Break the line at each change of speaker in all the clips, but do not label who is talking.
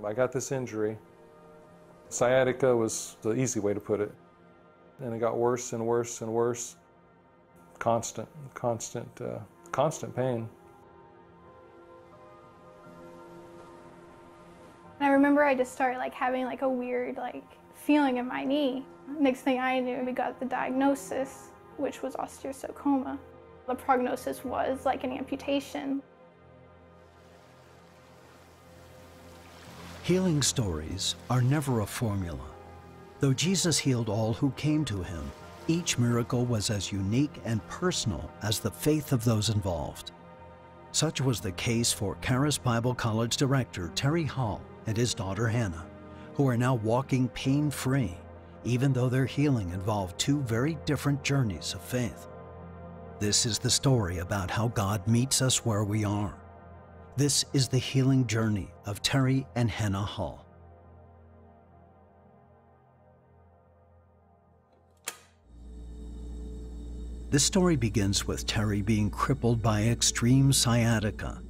I got this injury. Sciatica was the easy way to put it. And it got worse and worse and worse. Constant pain.
I remember I just started having a weird feeling in my knee. Next thing I knew, we got the diagnosis, which was osteosarcoma. The prognosis was an amputation.
Healing stories are never a formula. Though Jesus healed all who came to him, each miracle was as unique and personal as the faith of those involved. Such was the case for Charis Bible College director Terry Hall and his daughter Hannah, who are now walking pain-free, even though their healing involved two very different journeys of faith. This is the story about how God meets us where we are. This is the healing journey of Terry and Hannah Hall. This story begins with Terry being crippled by extreme sciatica,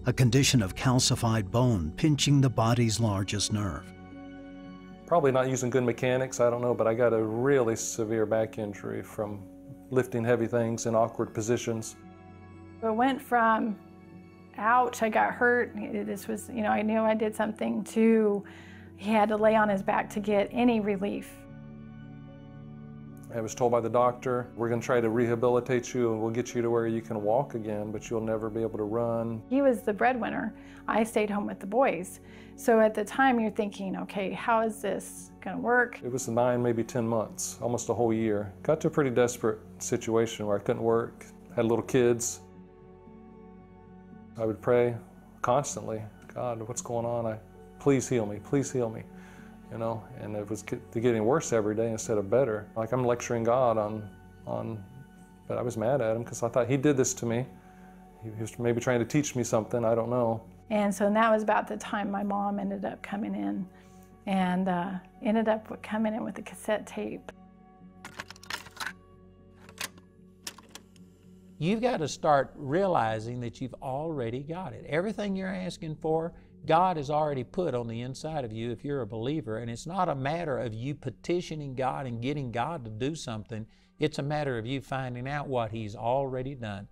a condition of calcified bone pinching the body's largest nerve.
Probably not using good mechanics, I don't know, but I got a really severe back injury from lifting heavy things in awkward positions.
It went from, ouch, I got hurt, this was, I knew I did something, to he had to lay on his back to get any relief.
I was told by the doctor, we're going to try to rehabilitate you and we'll get you to where you can walk again, but you'll never be able to run.
He was the breadwinner. I stayed home with the boys. So at the time you're thinking, okay, how is this going to work?
It was 9, maybe 10 months, almost a whole year. Got to a pretty desperate situation where I couldn't work, had little kids. I would pray constantly, God, what's going on? Please heal me, please heal me. And it was getting worse every day instead of better. I'm lecturing God but I was mad at him because I thought he did this to me. He was maybe trying to teach me something, I don't know.
And so that was about the time my mom ended up coming in and ended up coming in with a cassette tape.
You've got to start realizing that you've already got it. Everything you're asking for, God has already put on the inside of you if you're a believer, and it's not a matter of you petitioning God and getting God to do something. It's a matter of you finding out what He's already done.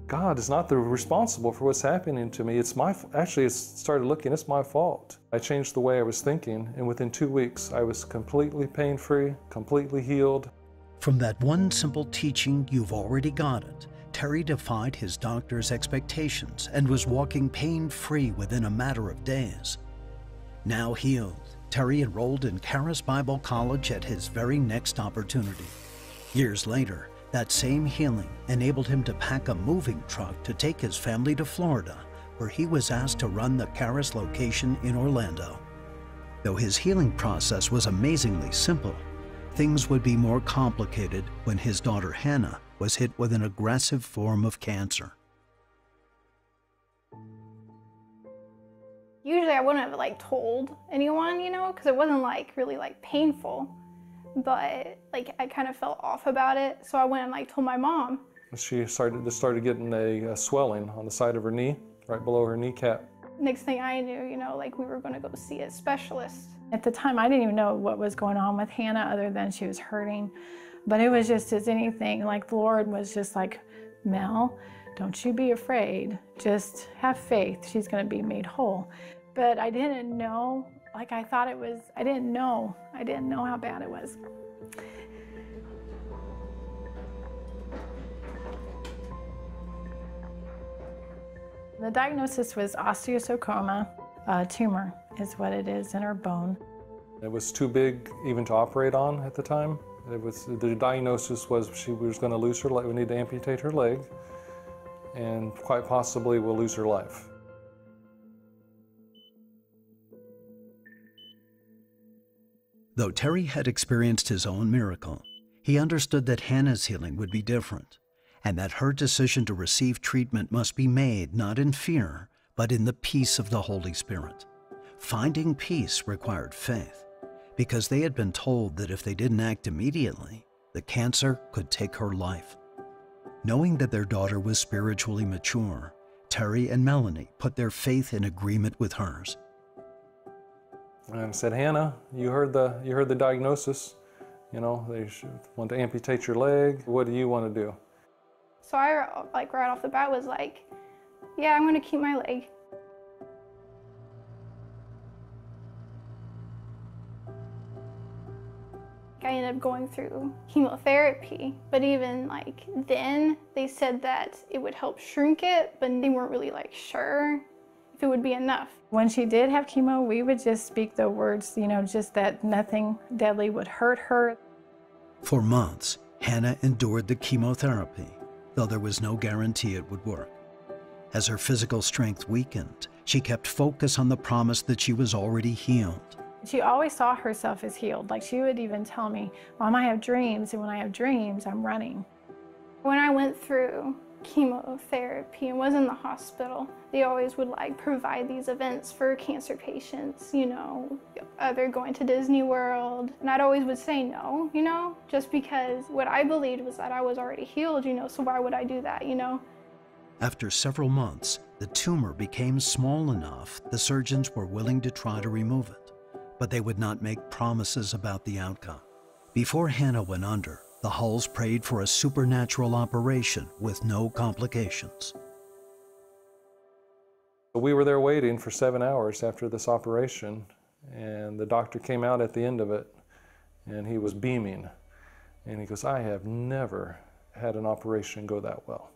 God is not responsible for what's happening to me. It's my fault. I changed the way I was thinking, and within 2 weeks, I was completely pain-free, completely healed.
From that one simple teaching, you've already got it, Terry defied his doctor's expectations and was walking pain-free within a matter of days. Now healed, Terry enrolled in Charis Bible College at his very next opportunity. Years later, that same healing enabled him to pack a moving truck to take his family to Florida, where he was asked to run the Charis location in Orlando. Though his healing process was amazingly simple, things would be more complicated when his daughter Hannah was hit with an aggressive form of cancer.
Usually I wouldn't have told anyone, because it wasn't really painful, but I kind of felt off about it. So I went and told my mom.
She started getting a swelling on the side of her knee, right below her kneecap.
Next thing I knew, we were going to go see a specialist.
At the time, I didn't even know what was going on with Hannah other than she was hurting. But it was just as anything, the Lord was just like, Mel, don't you be afraid. Just have faith. She's going to be made whole. But I didn't know, I thought it was, I didn't know how bad it was. The diagnosis was osteosarcoma. A tumor is what it is in her bone.
It was too big even to operate on at the time. The diagnosis was she was going to lose her leg. We need to amputate her leg, and quite possibly we'll lose her life.
Though Terry had experienced his own miracle, he understood that Hannah's healing would be different, and that her decision to receive treatment must be made not in fear, but in the peace of the Holy Spirit. Finding peace required faith, because they had been told that if they didn't act immediately, the cancer could take her life. Knowing that their daughter was spiritually mature, Terry and Melanie put their faith in agreement with hers.
And I said, Hannah, you heard the diagnosis. You know, they want to amputate your leg. What do you want to do?
So I, like, right off the bat was like, yeah, I'm going to keep my leg. I ended up going through chemotherapy, but even like then they said that it would help shrink it, but they weren't really like sure if it would be enough.
When she did have chemo, we would just speak the words, you know, just that nothing deadly would hurt her.
For months, Hannah endured the chemotherapy, though there was no guarantee it would work. As her physical strength weakened, she kept focus on the promise that she was already healed.
She always saw herself as healed. Like, she would even tell me, Mom, I have dreams, and when I have dreams, I'm running.
When I went through chemotherapy and was in the hospital, they always would like provide these events for cancer patients, you know, they're going to Disney World. And I'd always would say no, you know, just because what I believed was that I was already healed, you know, so why would I do that, you know?
After several months, the tumor became small enough the surgeons were willing to try to remove it, but they would not make promises about the outcome. Before Hannah went under, the Hulls prayed for a supernatural operation with no complications.
We were there waiting for 7 hours after this operation, and the doctor came out at the end of it, and he was beaming. And he goes, I have never had an operation go that well.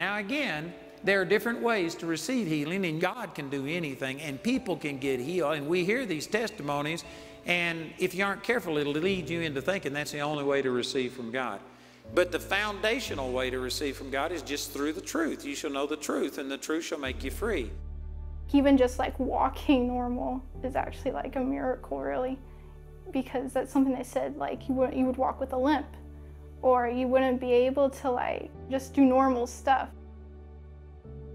Now again, there are different ways to receive healing, and God can do anything, and people can get healed, and we hear these testimonies, and if you aren't careful, it'll lead you into thinking that's the only way to receive from God. But the foundational way to receive from God is just through the truth. You shall know the truth, and the truth shall make you free.
Even just like walking normal is actually like a miracle, really, because that's something they said, like you would walk with a limp, or you wouldn't be able to like just do normal stuff.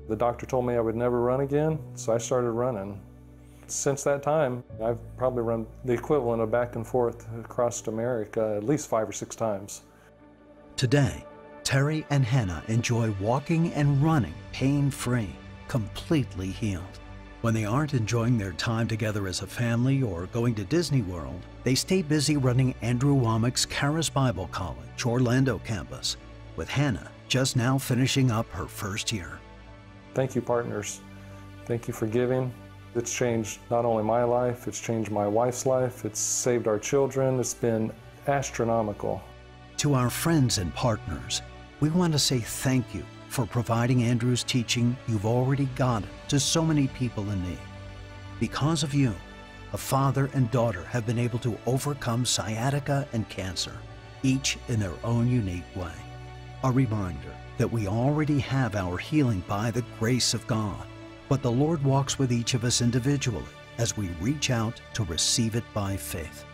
The doctor told me I would never run again, so I started running. Since that time, I've probably run the equivalent of back and forth across America at least 5 or 6 times.
Today, Terry and Hannah enjoy walking and running pain-free, completely healed. When they aren't enjoying their time together as a family or going to Disney World, they stay busy running Andrew Wommack's Charis Bible College, Orlando campus, with Hannah just now finishing up her first year.
Thank you, partners. Thank you for giving. It's changed not only my life, it's changed my wife's life, it's saved our children, it's been astronomical.
To our friends and partners, we want to say thank you for providing Andrew's teaching You've Already Got It to so many people in need. Because of you, a father and daughter have been able to overcome sciatica and cancer, each in their own unique way. A reminder that we already have our healing by the grace of God, but the Lord walks with each of us individually as we reach out to receive it by faith.